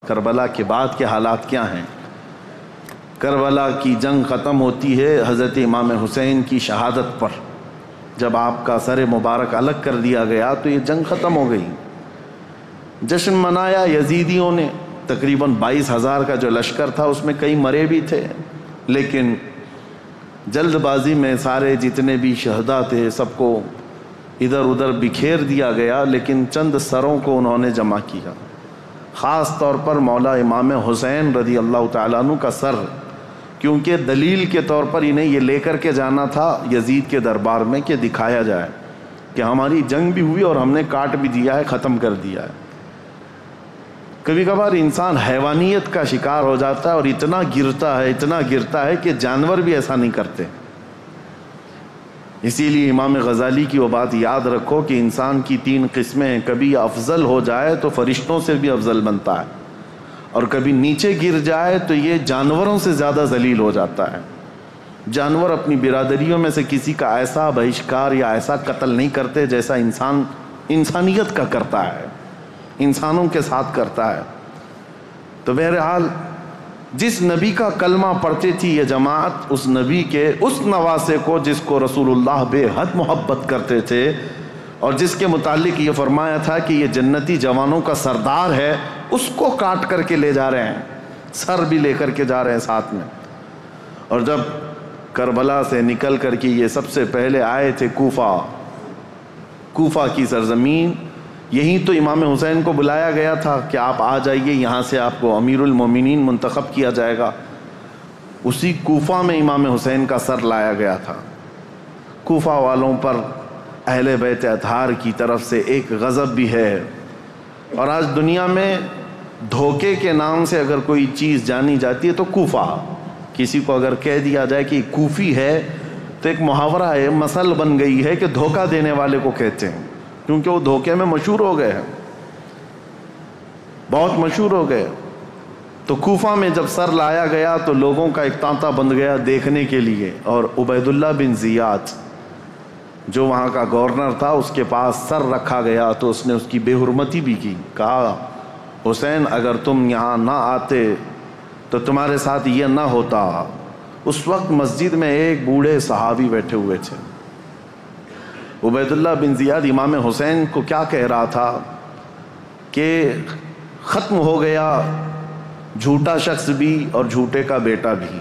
کربلا کے بعد کے حالات کیا ہیں؟ کربلا کی جنگ ختم ہوتی ہے حضرت امام حسین کی شہادت پر۔ جب آپ کا سر مبارک الگ کر دیا گیا تو یہ جنگ ختم ہو گئی۔ جشن منایا یزیدیوں نے، تقریباً 22,000 کا جو لشکر تھا اس میں کئی مرے بھی تھے، لیکن جلد بازی میں سارے جتنے بھی شہداء تھے سب کو ادھر ادھر بکھیر دیا گیا، لیکن چند سروں کو انہوں نے جمع کیا، خاص طور پر مولا امام حسین رضی اللہ تعالیٰ عنہ کا سر، کیونکہ دلیل کے طور پر انہیں یہ لے کر کے جانا تھا یزید کے دربار میں کہ دکھایا جائے کہ ہماری جنگ بھی ہوئی اور ہم نے کاٹ بھی دیا ہے، ختم کر دیا ہے۔ کبھی کبھار انسان حیوانیت کا شکار ہو جاتا ہے اور اتنا گرتا ہے کہ جانور بھی ایسا نہیں کرتے۔ اسی لیے امام غزالی کی وہ بات یاد رکھو کہ انسان کی 3 قسمیں ہیں، کبھی افضل ہو جائے تو فرشتوں سے بھی افضل بنتا ہے، اور کبھی نیچے گر جائے تو یہ جانوروں سے زیادہ ذلیل ہو جاتا ہے۔ جانور اپنی برادریوں میں سے کسی کا ایسا بہشکار یا ایسا قتل نہیں کرتے جیسا انسان انسانیت کا کرتا ہے، انسانوں کے ساتھ کرتا ہے۔ تو بہرحال جس نبی کا کلمہ پڑھتی تھی یہ جماعت، اس نبی کے اس نواسے کو جس کو رسول اللہ بے حد محبت کرتے تھے اور جس کے متعلق یہ فرمایا تھا کہ یہ جنتی جوانوں کا سردار ہے، اس کو کاٹ کر کے لے جا رہے ہیں، سر بھی لے کر کے جا رہے ہیں ساتھ میں۔ اور جب کربلا سے نکل کر کے یہ سب سے پہلے آئے تھے کوفہ کی سرزمین، یہیں تو امام حسین کو بلایا گیا تھا کہ آپ آ جائیے، یہاں سے آپ کو امیر المومنین منتخب کیا جائے گا۔ اسی کوفہ میں امام حسین کا سر لایا گیا تھا۔ کوفہ والوں پر اہل بیت اطہار کی طرف سے ایک غضب بھی ہے، اور آج دنیا میں دھوکے کے نام سے اگر کوئی چیز جانی جاتی ہے تو کوفہ، کسی کو اگر کہہ دیا جائے کہ کوفی ہے تو ایک محاورہ ہے، مثل بن گئی ہے کہ دھوکہ دینے والے کو کہتے ہیں، کیونکہ وہ دھوکے میں مشہور ہو گئے ہیں، بہت مشہور ہو گئے۔ تو کوفہ میں جب سر لایا گیا تو لوگوں کا ایک تانتا بند گیا دیکھنے کے لیے، اور عبید اللہ بن زیاد جو وہاں کا گورنر تھا اس کے پاس سر رکھا گیا تو اس نے اس کی بے حرمتی بھی کی، کہا حسین اگر تم یہاں نہ آتے تو تمہارے ساتھ یہ نہ ہوتا۔ اس وقت مسجد میں ایک بوڑھے صحابی بیٹھے ہوئے تھے۔ عبید اللہ بن زیاد امام حسین کو کیا کہہ رہا تھا کہ ختم ہو گیا جھوٹا شخص بھی اور جھوٹے کا بیٹا بھی،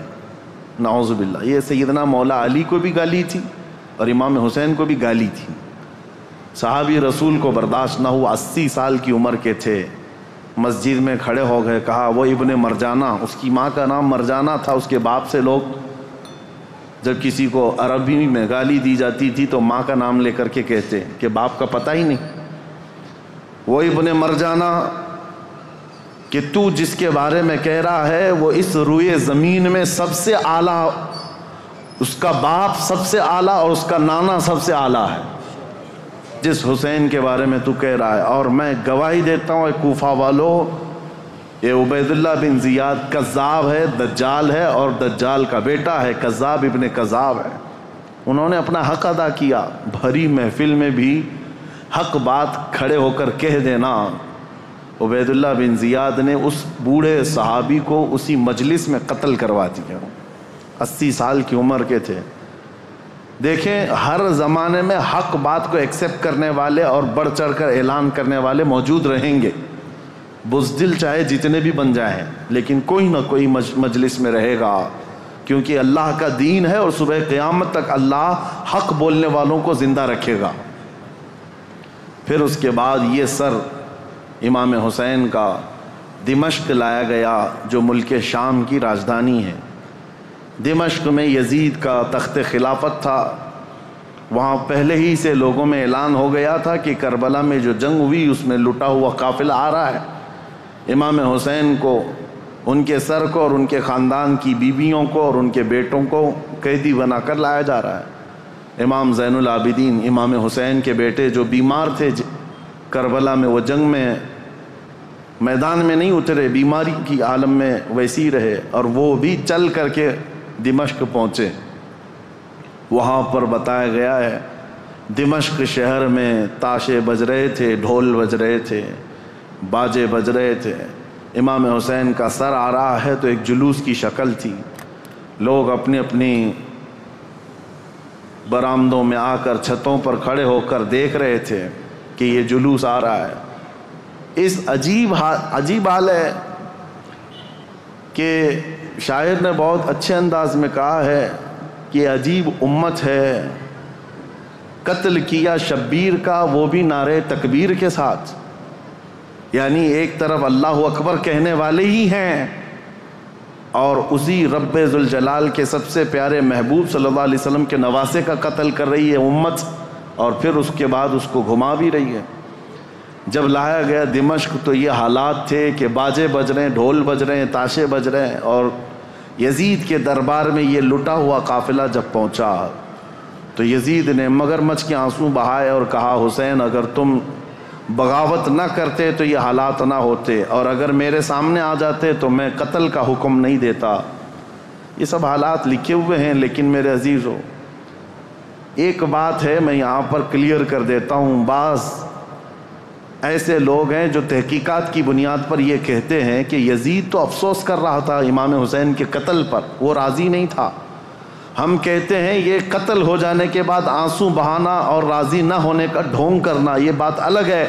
نعوذ باللہ۔ یہ سیدنا مولا علی کو بھی گالی تھی اور امام حسین کو بھی گالی تھی۔ صحابی رسول کو برداشت نہ ہوا، 80 سال کی عمر کے تھے، مسجد میں کھڑے ہو گئے، کہا وہ ابن مرجانہ، اس کی ماں کا نام مرجانہ تھا، اس کے باپ سے لوگ جب کسی کو عربی میں گالی دی جاتی تھی تو ماں کا نام لے کر کے کہتے کہ باپ کا پتہ ہی نہیں۔ وہ ابن مرجانہ کہ تو جس کے بارے میں کہہ رہا ہے وہ اس روئے زمین میں سب سے اعلیٰ، اس کا باپ سب سے اعلیٰ اور اس کا نانا سب سے اعلیٰ ہے، جس حسین کے بارے میں تو کہہ رہا ہے۔ اور میں گواہی دیتا ہوں اے کوفہ والو، یہ عبید اللہ بن زیاد کذاب ہے، دجال ہے، اور دجال کا بیٹا ہے، کذاب ابن کذاب ہے۔ انہوں نے اپنا حق ادا کیا، بھری محفل میں بھی حق بات کھڑے ہو کر کہہ دینا۔ عبید اللہ بن زیاد نے اس بوڑھے صحابی کو اسی مجلس میں قتل کروا دیا، 80 سال کی عمر کے تھے۔ دیکھیں ہر زمانے میں حق بات کو ایکسیپٹ کرنے والے اور بڑھ چڑھ کر اعلان کرنے والے موجود رہیں گے، بزدل چاہے جتنے بھی بن جائیں، لیکن کوئی نہ کوئی مجلس میں رہے گا، کیونکہ اللہ کا دین ہے اور صبح قیامت تک اللہ حق بولنے والوں کو زندہ رکھے گا۔ پھر اس کے بعد یہ سر امام حسین کا دمشق لایا گیا جو ملک شام کی راجدھانی ہے۔ دمشق میں یزید کا تخت خلافت تھا، وہاں پہلے ہی سے لوگوں میں اعلان ہو گیا تھا کہ کربلا میں جو جنگ ہوئی اس میں لٹا ہوا قافلہ آ رہا ہے، امام حسین کو، ان کے سر کو اور ان کے خاندان کی بیویوں کو اور ان کے بیٹوں کو قیدی بنا کر لایا جا رہا ہے۔ امام زین العابدین امام حسین کے بیٹے جو بیمار تھے کربلا میں، وہ جنگ میں میدان میں نہیں اترے، بیماری کی عالم میں ویسی رہے، اور وہ بھی چل کر کے دمشق پہنچے۔ وہاں پر بتایا گیا ہے دمشق شہر میں تاشے بج رہے تھے، ڈھول بج رہے تھے، باجے بج رہے تھے، امام حسین کا سر آ رہا ہے تو ایک جلوس کی شکل تھی، لوگ اپنی اپنی برآمدوں میں آ کر چھتوں پر کھڑے ہو کر دیکھ رہے تھے کہ یہ جلوس آ رہا ہے۔ اس عجیب حال ہے کہ شاعر نے بہت اچھے انداز میں کہا ہے کہ عجیب امت ہے، قتل کیا شبیر کا وہ بھی نعرے تکبیر کے ساتھ، یعنی ایک طرف اللہ اکبر کہنے والے ہی ہیں اور اسی رب ذوالجلال کے سب سے پیارے محبوب صلی اللہ علیہ وسلم کے نواسے کا قتل کر رہی ہے امت، اور پھر اس کے بعد اس کو گھما بھی رہی ہے۔ جب لایا گیا دمشق تو یہ حالات تھے کہ باجے بج رہے ہیں، ڈھول بج رہے ہیں، تاشے بج رہے ہیں، اور یزید کے دربار میں یہ لٹا ہوا قافلہ جب پہنچا تو یزید نے مگرمچھ کے آنسو بہائے اور کہا حسین اگر تم بغاوت نہ کرتے تو یہ حالات نہ ہوتے، اور اگر میرے سامنے آ جاتے تو میں قتل کا حکم نہیں دیتا۔ یہ سب حالات لکھے ہوئے ہیں، لیکن میرے عزیزو ایک بات ہے میں یہاں پر کلیئر کر دیتا ہوں۔ بعض ایسے لوگ ہیں جو تحقیقات کی بنیاد پر یہ کہتے ہیں کہ یزید تو افسوس کر رہا تھا امام حسین کے قتل پر، وہ راضی نہیں تھا۔ ہم کہتے ہیں یہ قتل ہو جانے کے بعد آنسو بہانا اور راضی نہ ہونے کا ڈھونگ کرنا یہ بات الگ ہے۔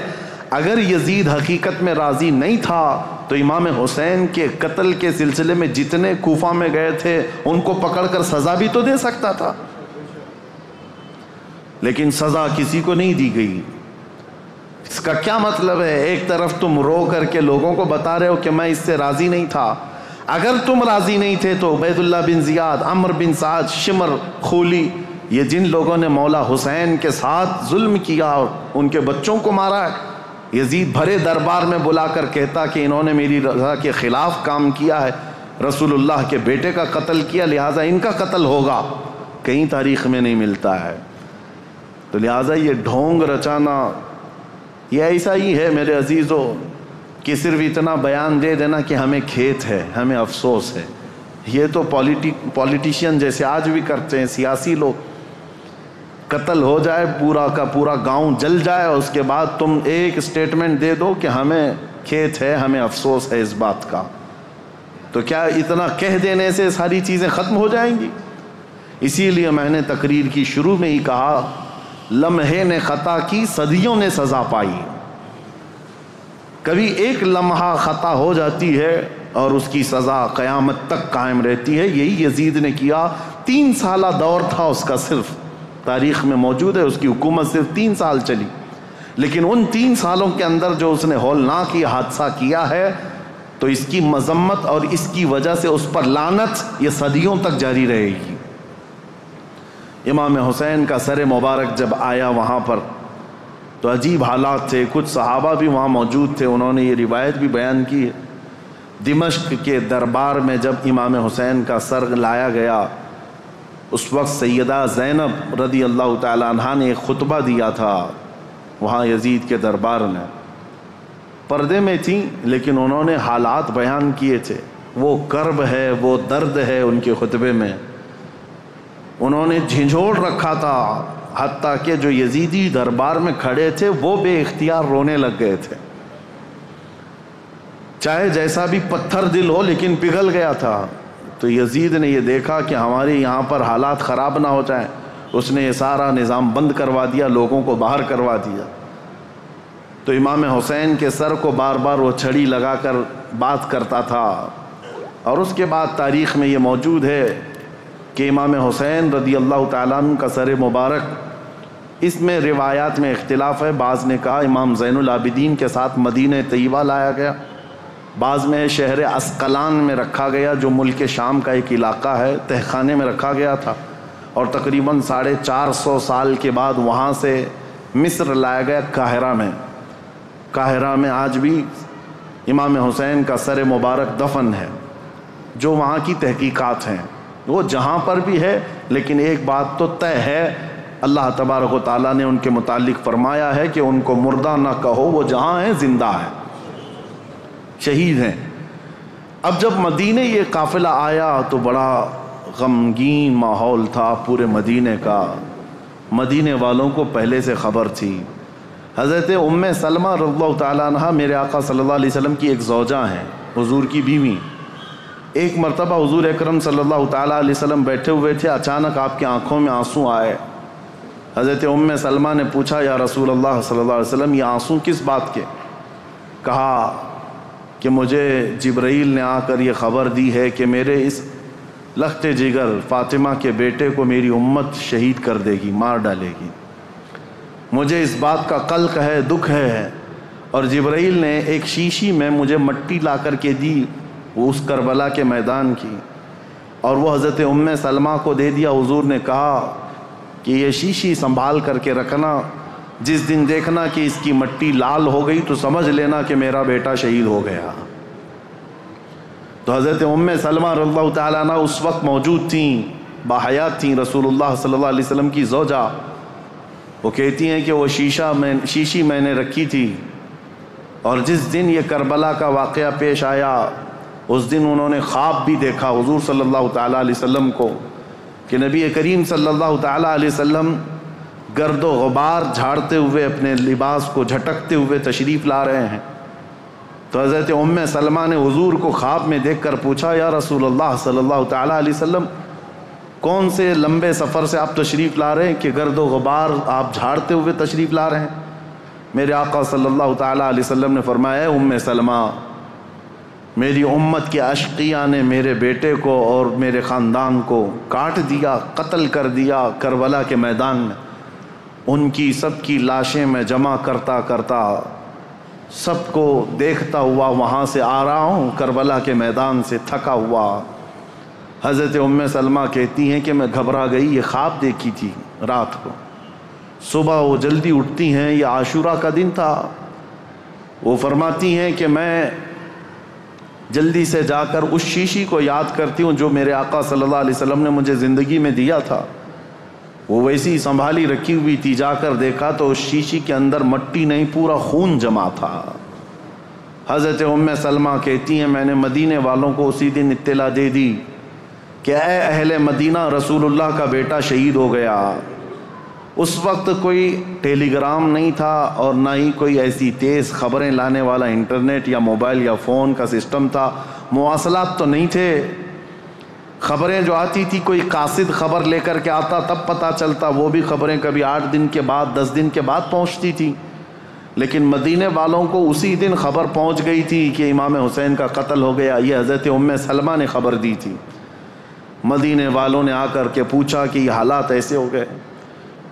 اگر یزید حقیقت میں راضی نہیں تھا تو امام حسین کے قتل کے سلسلے میں جتنے کوفہ میں گئے تھے ان کو پکڑ کر سزا بھی تو دے سکتا تھا، لیکن سزا کسی کو نہیں دی گئی۔ اس کا کیا مطلب ہے؟ ایک طرف تم رو کر کے لوگوں کو بتا رہے ہو کہ میں اس سے راضی نہیں تھا، اگر تم راضی نہیں تھے تو عبید اللہ بن زیاد، عمر بن سعد، شمر، خولی، یہ جن لوگوں نے مولا حسین کے ساتھ ظلم کیا اور ان کے بچوں کو مارا ہے، یزید بھرے دربار میں بلا کر کہتا کہ انہوں نے میری رضا کے خلاف کام کیا ہے، رسول اللہ کے بیٹے کا قتل کیا، لہٰذا ان کا قتل ہوگا، کہیں تاریخ میں نہیں ملتا ہے۔ تو لہٰذا یہ ڈھونگ رچانا یہ ایسا ہی ہے میرے عزیزو کہ صرف اتنا بیان دے دینا کہ ہمیں کھیت ہے، ہمیں افسوس ہے، یہ تو پولیٹیشین جیسے آج بھی کرتے ہیں، سیاسی لوگ، قتل ہو جائے پورا کا پورا گاؤں جل جائے اور اس کے بعد تم ایک سٹیٹمنٹ دے دو کہ ہمیں کھیت ہے، ہمیں افسوس ہے اس بات کا، تو کیا اتنا کہہ دینے سے ساری چیزیں ختم ہو جائیں گی؟ اسی لیے میں نے تقریر کی شروع میں ہی کہا لمحے نے خطا کی صدیوں نے سزا پائی۔ کبھی ایک لمحہ خطا ہو جاتی ہے اور اس کی سزا قیامت تک قائم رہتی ہے۔ یہی یزید نے کیا، 3 سالہ دور تھا اس کا، صرف تاریخ میں موجود ہے، اس کی حکومت صرف 3 سال چلی، لیکن ان 3 سالوں کے اندر جو اس نے ہولناک یہ حادثہ کیا ہے تو اس کی مذمت اور اس کی وجہ سے اس پر لعنت یہ صدیوں تک جاری رہے گی۔ امام حسین کا سر مبارک جب آیا وہاں پر تو عجیب حالات تھے، کچھ صحابہ بھی وہاں موجود تھے، انہوں نے یہ روایت بھی بیان کی ہے۔ دمشق کے دربار میں جب امام حسین کا سر لایا گیا اس وقت سیدہ زینب رضی اللہ تعالی عنہا نے ایک خطبہ دیا تھا وہاں یزید کے دربار میں، پردے میں تھیں لیکن انہوں نے حالات بیان کیے تھے، وہ کرب ہے، وہ درد ہے ان کے خطبے میں، انہوں نے جھنجھوڑ رکھا تھا، حتیٰ کہ جو یزیدی دربار میں کھڑے تھے وہ بے اختیار رونے لگ گئے تھے، چاہے جیسا بھی پتھر دل ہو لیکن پگھل گیا تھا۔ تو یزید نے یہ دیکھا کہ ہمارے یہاں پر حالات خراب نہ ہو جائیں، اس نے یہ سارا نظام بند کروا دیا، لوگوں کو باہر کروا دیا۔ تو امام حسین کے سر کو بار بار وہ چھڑی لگا کر بات کرتا تھا، اور اس کے بعد تاریخ میں یہ موجود ہے کہ امام حسین رضی اللہ تعالیٰ عنہ کا سر مبارک، اس میں روایات میں اختلاف ہے، بعض نے کہا امام زین العابدین کے ساتھ مدینہ طیبہ لایا گیا، بعض میں شہر اسقلان میں رکھا گیا جو ملک شام کا ایک علاقہ ہے، تہخانے میں رکھا گیا تھا، اور تقریباً 450 سال کے بعد وہاں سے مصر لایا گیا قاہرہ میں۔ قاہرہ میں آج بھی امام حسین کا سر مبارک دفن ہے، جو وہاں کی تحقیقات ہیں، وہ جہاں پر بھی ہے، لیکن ایک بات تو طے ہے، اللہ تبارک و تعالیٰ نے ان کے متعلق فرمایا ہے کہ ان کو مردہ نہ کہو، وہ جہاں ہیں زندہ ہیں، شہید ہیں۔ اب جب مدینہ یہ قافلہ آیا تو بڑا غمگین ماحول تھا پورے مدینہ کا، مدینہ والوں کو پہلے سے خبر تھی۔ حضرت ام سلمہ رضی اللہ تعالیٰ عنہ میرے آقا صلی اللہ علیہ وسلم کی ایک زوجہ ہیں، حضور کی بیوی. ایک مرتبہ حضور اکرم صلی اللہ تعالیٰ علیہ وسلم بیٹھے ہوئے تھے، اچانک آپ کی آنکھوں میں آنسو آئے. حضرت ام سلمہ نے پوچھا یا رسول اللہ صلی اللہ علیہ وسلم یہ آنسو کس بات کے؟ کہا کہ مجھے جبرائیل نے آ کر یہ خبر دی ہے کہ میرے اس لخت جگر فاطمہ کے بیٹے کو میری امت شہید کر دے گی، مار ڈالے گی. مجھے اس بات کا قلق ہے، دکھ ہے. اور جبرائیل نے ایک شیشی میں مجھے مٹی لا کر کے دی وہ اس کربلا کے میدان کی، اور وہ حضرت ام سلمہ کو دے دیا. حضور نے کہا کہ یہ شیشی سنبھال کر کے رکھنا، جس دن دیکھنا کہ اس کی مٹی لال ہو گئی تو سمجھ لینا کہ میرا بیٹا شہید ہو گیا. تو حضرت ام سلمہ رضی اللہ تعالیٰ عنہ اس وقت موجود تھیں، باحیات تھیں، رسول اللہ صلی اللہ علیہ وسلم کی زوجہ. وہ کہتی ہیں کہ وہ شیشی میں نے رکھی تھی، اور جس دن یہ کربلا کا واقعہ پیش آیا اس دن انہوں نے خواب بھی دیکھا حضور صلی اللہ تعالیٰ علیہ وسلم کو کہ نبی کریم صلی اللہ تعالیٰ علیہ وسلم گرد و غبار جھاڑتے ہوئے اپنے لباس کو جھٹکتے ہوئے تشریف لا رہے ہیں. تو حضرت ام سلمہ نے حضور کو خواب میں دیکھ کر پوچھا یا رسول اللہ صلی اللہ تعالیٰ علیہ وسلم کون سے لمبے سفر سے آپ تشریف لا رہے ہیں کہ گرد و غبار آپ جھاڑتے ہوئے تشریف لا رہے ہیں؟ میرے آقا صلی اللہ تعالیٰ علیہ وسلم نے فرمایا ام سلمہ میری امت کے اشقیاء نے میرے بیٹے کو اور میرے خاندان کو کاٹ دیا، قتل کر دیا کربلا کے میدان میں. ان کی سب کی لاشیں میں جمع کرتا کرتا سب کو دیکھتا ہوا وہاں سے آ رہا ہوں، کربلا کے میدان سے تھکا ہوا. حضرت ام سلمہ کہتی ہیں کہ میں گھبرا گئی، یہ خواب دیکھی تھی رات کو. صبح وہ جلدی اٹھتی ہیں، یہ عاشورہ کا دن تھا. وہ فرماتی ہیں کہ میں جلدی سے جا کر اس شیشی کو یاد کرتی ہوں جو میرے آقا صلی اللہ علیہ وسلم نے مجھے زندگی میں دیا تھا. وہ ویسی سنبھالی رکھی ہوئی تھی. جا کر دیکھا تو اس شیشی کے اندر مٹی نہیں، پورا خون جمع تھا. حضرت ام سلمہ کہتی ہیں میں نے مدینے والوں کو اسی دن اطلاع دے دی کہ اے اہل مدینہ رسول اللہ کا بیٹا شہید ہو گیا. اس وقت کوئی ٹیلی گرام نہیں تھا اور نہ ہی کوئی ایسی تیز خبریں لانے والا انٹرنیٹ یا موبائل یا فون کا سسٹم تھا. مواصلات تو نہیں تھے. خبریں جو آتی تھی کوئی قاصد خبر لے کر کے آتا تب پتہ چلتا، وہ بھی خبریں کبھی 8 دن کے بعد 10 دن کے بعد پہنچتی تھی. لیکن مدینے والوں کو اسی دن خبر پہنچ گئی تھی کہ امام حسین کا قتل ہو گیا. یہ حضرت ام سلمہ نے خبر دی تھی. مدینے والوں نے آ کر کے پوچھا کہ یہ حالات ایسے ہو گئے.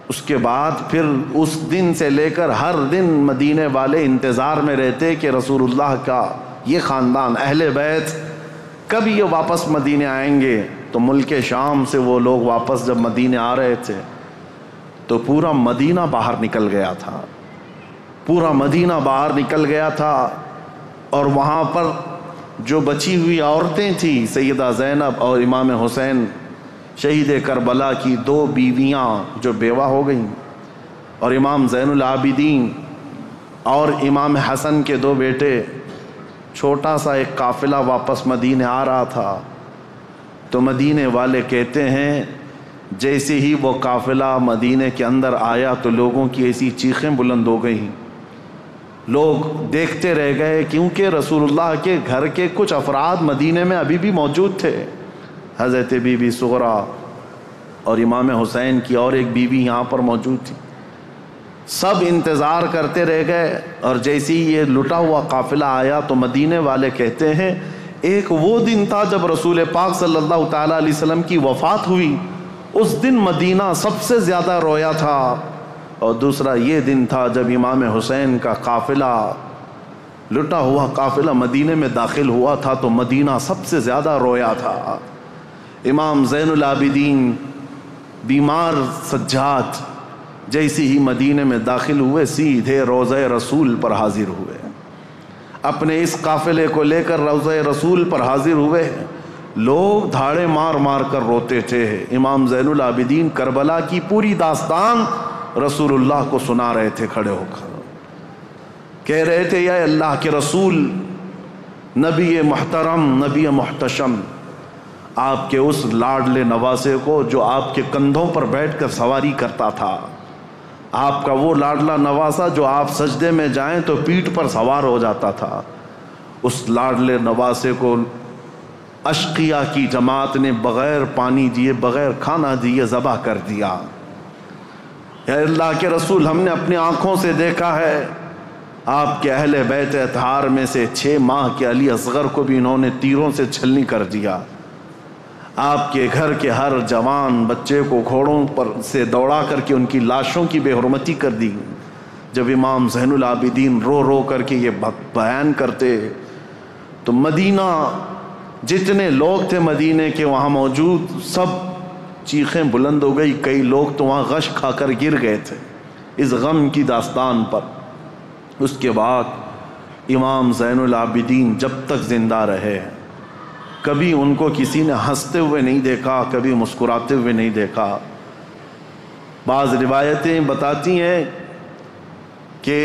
اس کے بعد پھر اس دن سے لے کر ہر دن مدینے والے انتظار میں رہتے کہ رسول اللہ کا یہ خاندان اہل بیت کب یہ واپس مدینے آئیں گے. تو ملک شام سے وہ لوگ واپس جب مدینے آ رہے تھے تو پورا مدینہ باہر نکل گیا تھا. پورا مدینہ باہر نکل گیا تھا. اور وہاں پر جو بچی ہوئی عورتیں تھیں سیدہ زینب اور امام حسین شہید کربلا کی 2 بیویاں جو بیوہ ہو گئیں، اور امام زین العابدین اور امام حسن کے 2 بیٹے، چھوٹا سا ایک قافلہ واپس مدینے آ رہا تھا. تو مدینے والے کہتے ہیں جیسے ہی وہ قافلہ مدینے کے اندر آیا تو لوگوں کی ایسی چیخیں بلند ہو گئیں. لوگ دیکھتے رہ گئے کیونکہ رسول اللہ کے گھر کے کچھ افراد مدینے میں ابھی بھی موجود تھے. حضرت بی بی صغرا اور امام حسین کی اور ایک بیوی یہاں پر موجود تھی. سب انتظار کرتے رہ گئے. اور جیسے ہی یہ لٹا ہوا قافلہ آیا تو مدینے والے کہتے ہیں ایک وہ دن تھا جب رسول پاک صلی اللہ تعالیٰ علیہ وسلم کی وفات ہوئی، اس دن مدینہ سب سے زیادہ رویا تھا. اور دوسرا یہ دن تھا جب امام حسین کا قافلہ، لٹا ہوا قافلہ مدینے میں داخل ہوا تھا تو مدینہ سب سے زیادہ رویا تھا. امام زین العابدین بیمار سجاد جیسے ہی مدینے میں داخل ہوئے سیدھے روضہ رسول پر حاضر ہوئے. اپنے اس قافلے کو لے کر روضہ رسول پر حاضر ہوئے. لوگ دھاڑے مار مار کر روتے تھے. امام زین العابدین کربلا کی پوری داستان رسول اللہ کو سنا رہے تھے کھڑے ہو کر. کہہ رہے تھے یا اللہ کے رسول، نبی محترم، نبی محتشم، آپ کے اس لاڈلے نواسے کو جو آپ کے کندھوں پر بیٹھ کر سواری کرتا تھا، آپ کا وہ لاڈلا نواسا جو آپ سجدے میں جائیں تو پیٹھ پر سوار ہو جاتا تھا، اس لاڈلے نواسے کو اشقیاء کی جماعت نے بغیر پانی دیے، بغیر کھانا دیے ذبح کر دیا۔ اے اللہ کے رسول، ہم نے اپنی آنکھوں سے دیکھا ہے آپ کے اہل بیت اطہار میں سے 6 ماہ کے علی اصغر کو بھی انہوں نے تیروں سے چھلنی کر دیا۔ آپ کے گھر کے ہر جوان بچے کو گھوڑوں پر سے دوڑا کر کے ان کی لاشوں کی بے حرمتی کر دی۔ جب امام زین العابدین رو رو کر کے یہ بیان کرتے تو مدینہ، جتنے لوگ تھے مدینے کے وہاں موجود، سب چیخیں بلند ہو گئی۔ کئی لوگ تو وہاں غش کھا کر گر گئے تھے اس غم کی داستان پر۔ اس کے بعد امام زین العابدین جب تک زندہ رہے کبھی ان کو کسی نے ہنستے ہوئے نہیں دیکھا، کبھی مسکراتے ہوئے نہیں دیکھا۔ بعض روایتیں بتاتی ہیں کہ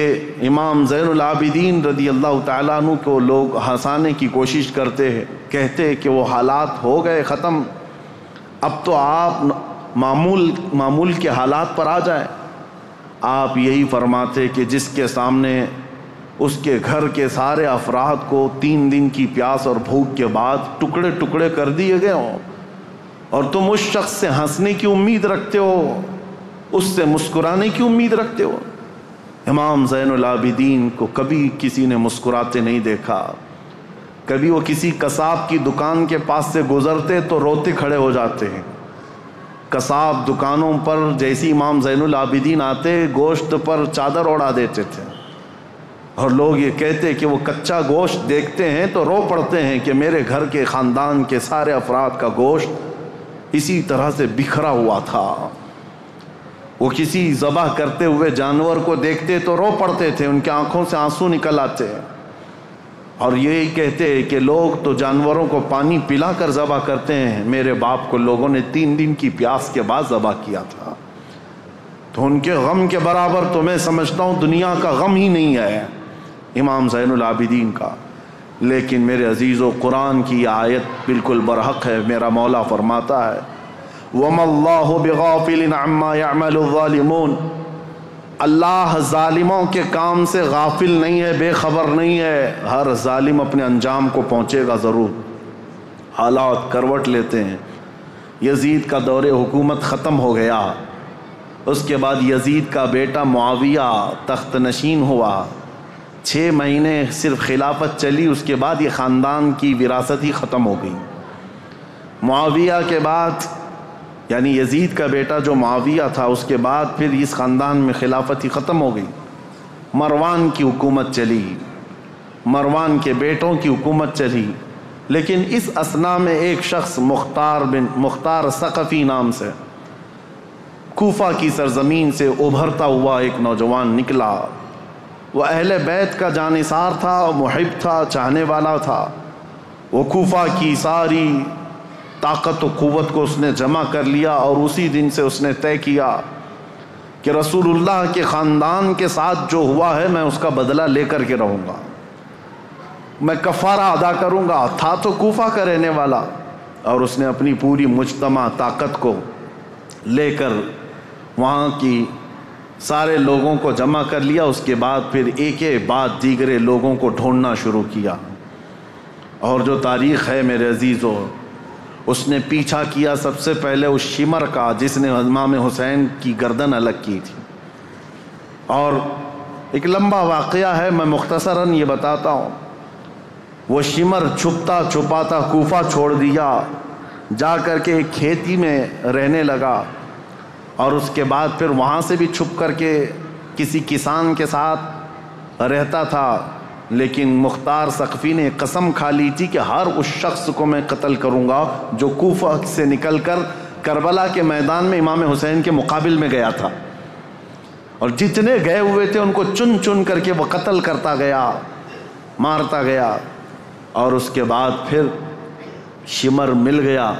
امام زین العابدین رضی اللہ تعالیٰ عنہ کو لوگ ہنسانے کی کوشش کرتے ہیں، کہتے کہ وہ حالات ہو گئے ختم، اب تو آپ معمول کے حالات پر آ جائیں۔ آپ یہی فرماتے کہ جس کے سامنے اس کے گھر کے سارے افراد کو 3 دن کی پیاس اور بھوک کے بعد ٹکڑے ٹکڑے کر دیے گئے ہوں، اور تم اس شخص سے ہنسنے کی امید رکھتے ہو، اس سے مسکرانے کی امید رکھتے ہو۔ امام زین العابدین کو کبھی کسی نے مسکراتے نہیں دیکھا۔ کبھی وہ کسی قصاب کی دکان کے پاس سے گزرتے تو روتے کھڑے ہو جاتے ہیں۔ قصاب دکانوں پر جیسی امام زین العابدین آتے گوشت پر چادر اڑا دیتے تھے، اور لوگ یہ کہتے کہ وہ کچا گوشت دیکھتے ہیں تو رو پڑتے ہیں کہ میرے گھر کے خاندان کے سارے افراد کا گوشت اسی طرح سے بکھرا ہوا تھا۔ وہ کسی ذبح کرتے ہوئے جانور کو دیکھتے تو رو پڑتے تھے، ان کی آنکھوں سے آنسو نکل آتے، اور یہی کہتے کہ لوگ تو جانوروں کو پانی پلا کر ذبح کرتے ہیں، میرے باپ کو لوگوں نے 3 دن کی پیاس کے بعد ذبح کیا تھا۔ تو ان کے غم کے برابر تو میں سمجھتا ہوں دنیا کا غم ہی نہیں ہے امام زین العابدین کا۔ لیکن میرے عزیزو، قرآن کی یہ آیت بالکل برحق ہے۔ میرا مولا فرماتا ہے وَمَا اللَّهُ بِغَافِلٍ عَمَّا يَعْمَلُ الظَّالِمُونَ، اللہ ظالموں کے کام سے غافل نہیں ہے، بے خبر نہیں ہے۔ ہر ظالم اپنے انجام کو پہنچے گا ضرور۔ حالات کروٹ لیتے ہیں۔ یزید کا دور حکومت ختم ہو گیا، اس کے بعد یزید کا بیٹا معاویہ تخت نشین ہوا۔ 6 مہینے صرف خلافت چلی، اس کے بعد یہ خاندان کی وراثت ہی ختم ہو گئی۔ معاویہ کے بعد، یعنی یزید کا بیٹا جو معاویہ تھا، اس کے بعد پھر اس خاندان میں خلافت ہی ختم ہو گئی۔ مروان کی حکومت چلی، مروان کے بیٹوں کی حکومت چلی، لیکن اس اثنا میں ایک شخص مختار ثقفی نام سے کوفہ کی سرزمین سے ابھرتا ہوا ایک نوجوان نکلا۔ وہ اہل بیت کا جانثار تھا، محب تھا، چاہنے والا تھا۔ وہ کوفہ کی ساری طاقت و قوت کو اس نے جمع کر لیا، اور اسی دن سے اس نے طے کیا کہ رسول اللہ کے خاندان کے ساتھ جو ہوا ہے میں اس کا بدلہ لے کر کے رہوں گا، میں کفارہ ادا کروں گا۔ تھا تو کوفہ کا رہنے والا، اور اس نے اپنی پوری مجتمع طاقت کو لے کر وہاں کی سارے لوگوں کو جمع کر لیا۔ اس کے بعد پھر ایک بعد دیگرے لوگوں کو ڈھونڈنا شروع کیا، اور جو تاریخ ہے میرے عزیزو، اس نے پیچھا کیا سب سے پہلے اس شمر کا جس نے امام حسین کی گردن الگ کی تھی۔ اور ایک لمبا واقعہ ہے، میں مختصراً یہ بتاتا ہوں۔ وہ شمر چھپتا چھپاتا کوفہ چھوڑ دیا، جا کر کے ایک کھیتی میں رہنے لگا، اور اس کے بعد پھر وہاں سے بھی چھپ کر کے کسی کسان کے ساتھ رہتا تھا۔ لیکن مختار ثقفی نے قسم کھا لی تھی کہ ہر اس شخص کو میں قتل کروں گا جو کوفہ سے نکل کر کربلا کے میدان میں امام حسین کے مقابل میں گیا تھا، اور جتنے گئے ہوئے تھے ان کو چن چن کر کے وہ قتل کرتا گیا، مارتا گیا۔ اور اس کے بعد پھر شمر مل گیا،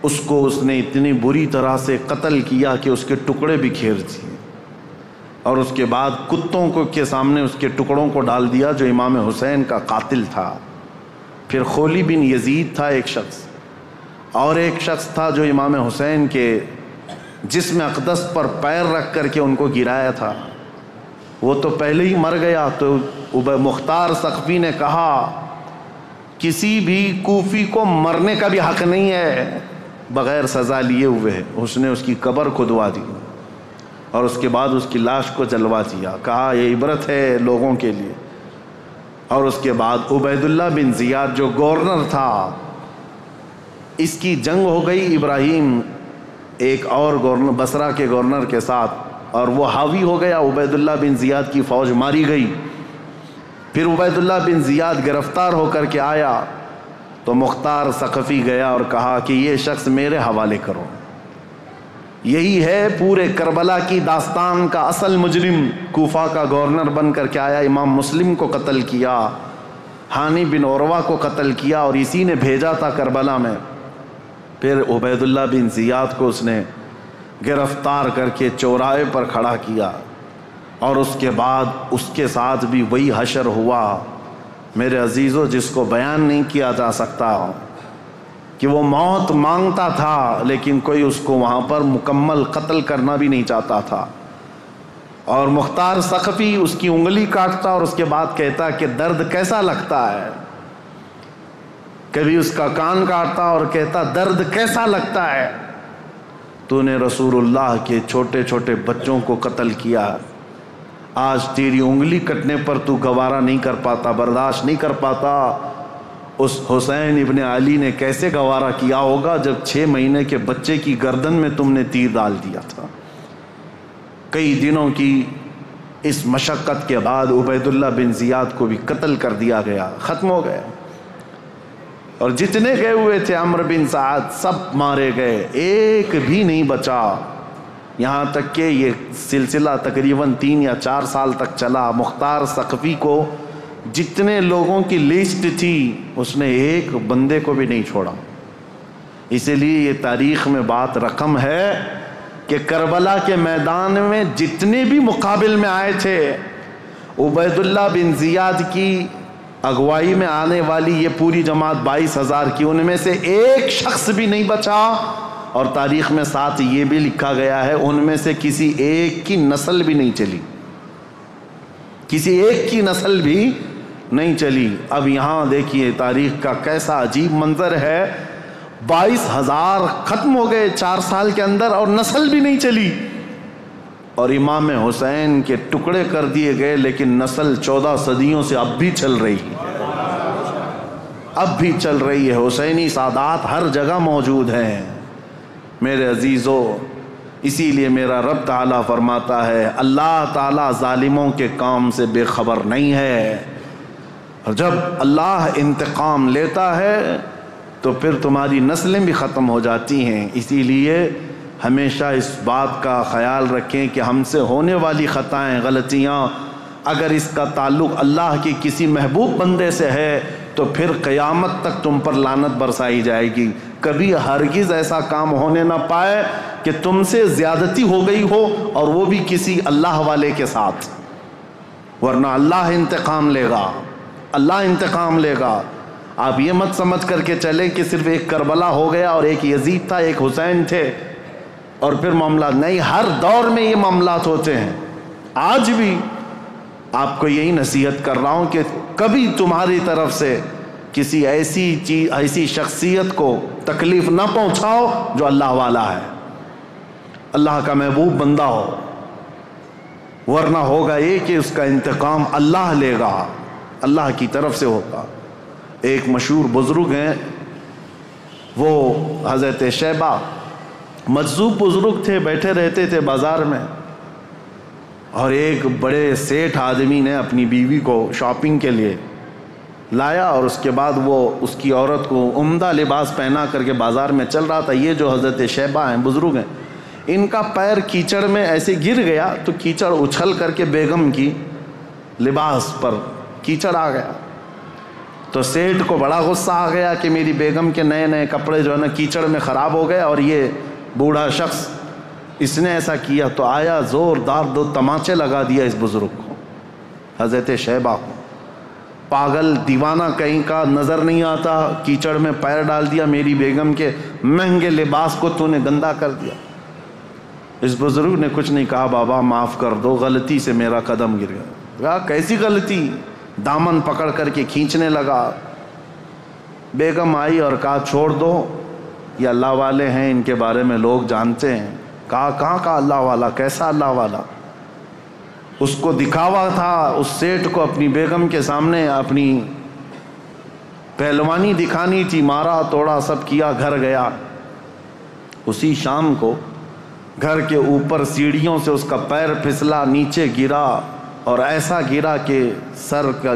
اس کو اس نے اتنی بری طرح سے قتل کیا کہ اس کے ٹکڑے بکھیر دیے، اور اس کے بعد کتوں کے سامنے اس کے ٹکڑوں کو ڈال دیا جو امام حسین کا قاتل تھا۔ پھر خولی بن یزید تھا ایک شخص، اور ایک شخص تھا جو امام حسین کے جسم اقدس پر پیر رکھ کر کے ان کو گرایا تھا۔ وہ تو پہلے ہی مر گیا. تو مختار ثقفی نے کہا کسی بھی کوفی کو مرنے کا بھی حق نہیں ہے بغیر سزا لیے ہوئے. اس نے اس کی قبر کھدوا دی اور اس کے بعد اس کی لاش کو جلوا دیا. کہا یہ عبرت ہے لوگوں کے لیے. اور اس کے بعد عبید اللہ بن زیاد جو گورنر تھا، اس کی جنگ ہو گئی ابراہیم ایک اور گورنر بصرہ کے گورنر کے ساتھ، اور وہ حاوی ہو گیا. عبید اللہ بن زیاد کی فوج ماری گئی. پھر عبید اللہ بن زیاد گرفتار ہو کر کے آیا تو مختار ثقفی گیا اور کہا کہ یہ شخص میرے حوالے کرو. یہی ہے پورے کربلا کی داستان کا اصل مجرم. کوفہ کا گورنر بن کر کے آیا، امام مسلم کو قتل کیا، ہانی بن عروہ کو قتل کیا، اور اسی نے بھیجا تھا کربلا میں. پھر عبید اللہ بن زیاد کو اس نے گرفتار کر کے چوراہے پر کھڑا کیا، اور اس کے بعد اس کے ساتھ بھی وہی حشر ہوا میرے عزیزو جس کو بیان نہیں کیا جا سکتا. کہ وہ موت مانگتا تھا لیکن کوئی اس کو وہاں پر مکمل قتل کرنا بھی نہیں چاہتا تھا. اور مختار ثقفی اس کی انگلی کاٹتا اور اس کے بعد کہتا کہ درد کیسا لگتا ہے. کبھی اس کا کان کاٹتا اور کہتا درد کیسا لگتا ہے. تو نے رسول اللہ کے چھوٹے چھوٹے بچوں کو قتل کیا، آج تیری انگلی کٹنے پر تو گوارا نہیں کر پاتا، برداشت نہیں کر پاتا. اس حسین ابن علی نے کیسے گوارا کیا ہوگا جب 6 مہینے کے بچے کی گردن میں تم نے تیر ڈال دیا تھا. کئی دنوں کی اس مشقت کے بعد عبید اللہ بن زیاد کو بھی قتل کر دیا گیا، ختم ہو گیا. اور جتنے گئے ہوئے تھے عمرو بن سعد سب مارے گئے، ایک بھی نہیں بچا. یہاں تک کہ یہ سلسلہ تقریباً 3 یا 4 سال تک چلا. مختار ثقفی کو جتنے لوگوں کی لسٹ تھی اس نے ایک بندے کو بھی نہیں چھوڑا. اسی لیے یہ تاریخ میں بات رقم ہے کہ کربلا کے میدان میں جتنے بھی مقابل میں آئے تھے عبید اللہ بن زیاد کی اگوائی میں آنے والی یہ پوری جماعت 22,000 کی، ان میں سے ایک شخص بھی نہیں بچا. اور تاریخ میں ساتھ یہ بھی لکھا گیا ہے ان میں سے کسی ایک کی نسل بھی نہیں چلی، کسی ایک کی نسل بھی نہیں چلی. اب یہاں دیکھیے تاریخ کا کیسا عجیب منظر ہے. 22,000 ختم ہو گئے 4 سال کے اندر اور نسل بھی نہیں چلی. اور امام حسین کے ٹکڑے کر دیے گئے لیکن نسل 14 صدیوں سے اب بھی چل رہی ہے، اب بھی چل رہی ہے. حسینی سادات ہر جگہ موجود ہیں میرے عزیزو. اسی لیے میرا رب تعالیٰ فرماتا ہے اللہ تعالیٰ ظالموں کے کام سے بے خبر نہیں ہے. اور جب اللہ انتقام لیتا ہے تو پھر تمہاری نسلیں بھی ختم ہو جاتی ہیں. اسی لیے ہمیشہ اس بات کا خیال رکھیں کہ ہم سے ہونے والی خطائیں غلطیاں اگر اس کا تعلق اللہ کی کسی محبوب بندے سے ہے تو پھر قیامت تک تم پر لعنت برسائی جائے گی. کبھی ہرگز ایسا کام ہونے نہ پائے کہ تم سے زیادتی ہو گئی ہو اور وہ بھی کسی اللہ والے کے ساتھ، ورنہ اللہ انتقام لے گا، اللہ انتقام لے گا. آپ یہ مت سمجھ کر کے چلیں کہ صرف ایک کربلا ہو گیا اور ایک یزید تھا ایک حسین تھے اور پھر معاملات نہیں. ہر دور میں یہ معاملات ہوتے ہیں. آج بھی آپ کو یہی نصیحت کر رہا ہوں کہ کبھی تمہاری طرف سے کسی ایسی شخصیت کو تکلیف نہ پہنچاؤ جو اللہ والا ہے، اللہ کا محبوب بندہ ہو، ورنہ ہوگا یہ کہ اس کا انتقام اللہ لے گا، اللہ کی طرف سے ہوگا. ایک مشہور بزرگ ہیں وہ حضرت شیبہ، مجذوب بزرگ تھے، بیٹھے رہتے تھے بازار میں، اور ایک بڑے سیٹھ آدمی نے اپنی بیوی کو شاپنگ کے لیے لایا اور اس کے بعد وہ اس کی عورت کو عمدہ لباس پہنا کر کے بازار میں چل رہا تھا. یہ جو حضرت شیبہ ہیں بزرگ ہیں، ان کا پیر کیچڑ میں ایسے گر گیا تو کیچڑ اچھل کر کے بیگم کی لباس پر کیچڑ آ گیا. تو سیٹھ کو بڑا غصہ آ گیا کہ میری بیگم کے نئے نئے کپڑے جو ہے نا کیچڑ میں خراب ہو گئے اور یہ بوڑھا شخص اس نے ایسا کیا. تو آیا زوردار 2 تماچے لگا دیا اس بزرگ کو، حضرت شیبہ کو. پاگل دیوانہ کہیں کا، نظر نہیں آتا، کیچڑ میں پیر ڈال دیا، میری بیگم کے مہنگے لباس کو تو نے گندا کر دیا. اس بزرگ نے کچھ نہیں کہا، بابا معاف کر دو، غلطی سے میرا قدم گر گیا۔ کہا کیسی غلطی؟ دامن پکڑ کر کے کھینچنے لگا۔ بیگم آئی اور کہا چھوڑ دو، یہ اللہ والے ہیں، ان کے بارے میں لوگ جانتے ہیں۔ کہا کہاں کا اللہ والا؟ کیسا اللہ والا؟ اس کو دکھاوا تھا، اس سیٹھ کو اپنی بیگم کے سامنے اپنی پہلوانی دکھانی تھی، مارا توڑا سب کیا، گھر گیا۔ اسی شام کو گھر کے اوپر سیڑھیوں سے اس کا پیر پھسلا، نیچے گرا اور ایسا گرا کہ سر کا